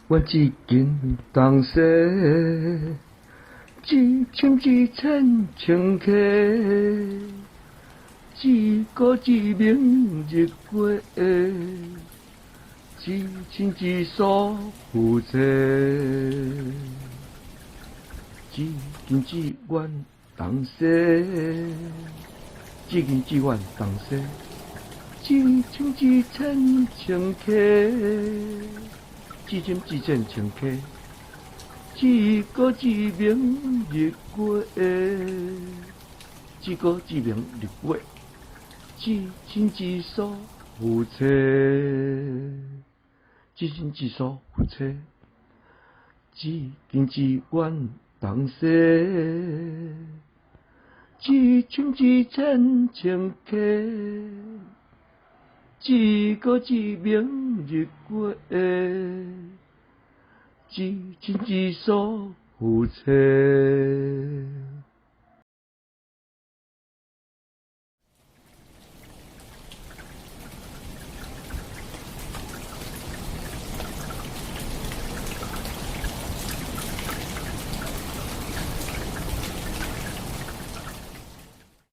我一斤东西，一千一千千客，一个一名日过，一亲一疏夫妻，一斤一元东西，一斤一元东西，一千一千千客。一针一针千客，一个一名日过，一个一名日过，一亲一疏夫妻，一亲一疏夫妻，一斤一元东西，一千一千千客。一个一名日过，一亲一疏夫妻。